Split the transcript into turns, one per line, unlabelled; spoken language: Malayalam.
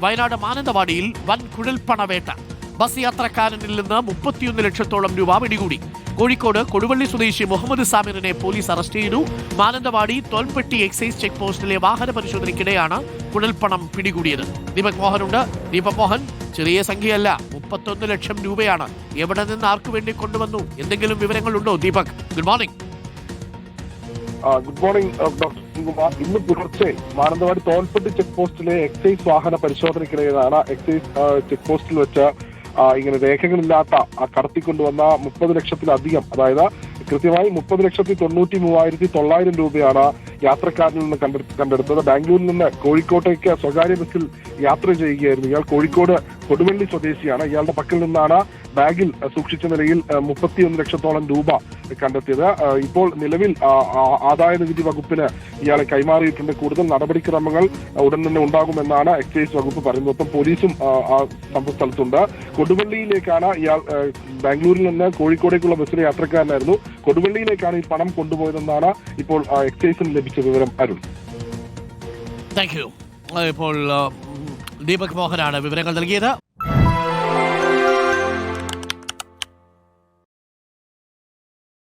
വയനാട് മാനന്തവാടിയിൽ വൻ കുഴൽപ്പണവേട്ട. ബസ് യാത്രക്കാരനിൽ നിന്ന് 31 ലക്ഷത്തോളം രൂപ പിടികൂടി. കോഴിക്കോട് കൊടുവള്ളി സ്വദേശി മുഹമ്മദ് സാമിറിനെ പോലീസ് അറസ്റ്റ് ചെയ്തു. മാനന്തവാടി തോൽപ്പെട്ടി എക്സൈസ് ചെക്ക് പോസ്റ്റിലെ വാഹന പരിശോധനയ്ക്കിടെയാണ് കുഴൽപ്പണം പിടികൂടിയത്. ദീപക് മോഹനുണ്ട്. ദീപക് മോഹൻ, ചെറിയ സംഖ്യയല്ല, 31 ലക്ഷം രൂപയാണ്. എവിടെ നിന്ന് ആർക്കു വേണ്ടി കൊണ്ടുവന്നു? എന്തെങ്കിലും വിവരങ്ങളുണ്ടോ Deepak? Good morning.
Good morning doctor Kumar. ഇന്ന് പുലർച്ചെ മാനന്തവാടി തോൽപ്പെട്ടി ചെക്ക് പോസ്റ്റിലെ എക്സൈസ് വാഹന പരിശോധനയ്ക്കിടെയാണ് എക്സൈസ് ചെക്ക് പോസ്റ്റിൽ വെച്ച് ഇങ്ങനെ രേഖകളില്ലാത്ത കടത്തിക്കൊണ്ടുവന്ന 30 ലക്ഷത്തിലധികം, അതായത് കൃത്യമായി 30,93,900 രൂപയാണ് യാത്രക്കാരിൽ നിന്ന് കണ്ടെടുത്തത്. ബാംഗ്ലൂരിൽ നിന്ന് കോഴിക്കോട്ടേക്ക് സ്വകാര്യ ബസ്സിൽ യാത്ര ചെയ്യുകയായിരുന്നു ഇയാൾ. കോഴിക്കോട് കൊടുവള്ളി സ്വദേശിയാണ്. ഇയാളുടെ പക്കൽ നിന്നാണ് ബാഗിൽ സൂക്ഷിച്ച നിലയിൽ 31 ലക്ഷത്തോളം രൂപ കണ്ടെത്തിയത്. ഇപ്പോൾ നിലവിൽ ആദായ നികുതി വകുപ്പിന് ഇയാളെ കൈമാറിയിട്ടുണ്ട്. കൂടുതൽ നടപടിക്രമങ്ങൾ ഉടൻ തന്നെ ഉണ്ടാകുമെന്നാണ് എക്സൈസ് വകുപ്പ് പറയുന്നത്. ഒപ്പം പോലീസും സംഭവ സ്ഥലത്തുണ്ട്. കൊടുവള്ളിയിലേക്കാണ് ഇയാൾ, ബാംഗ്ലൂരിൽ നിന്ന് കോഴിക്കോടേക്കുള്ള ബസ്സിലെ യാത്രക്കാരനായിരുന്നു. കൊടുവള്ളിയിലേക്കാണ് ഈ പണം കൊണ്ടുപോയതെന്നാണ് ഇപ്പോൾ എക്സൈസിന് ലഭിച്ച വിവരം. Arun,
thank you. ഇപ്പോൾ ദീപക് മോഹനാണ് വിവരങ്ങൾ നൽകിയത്.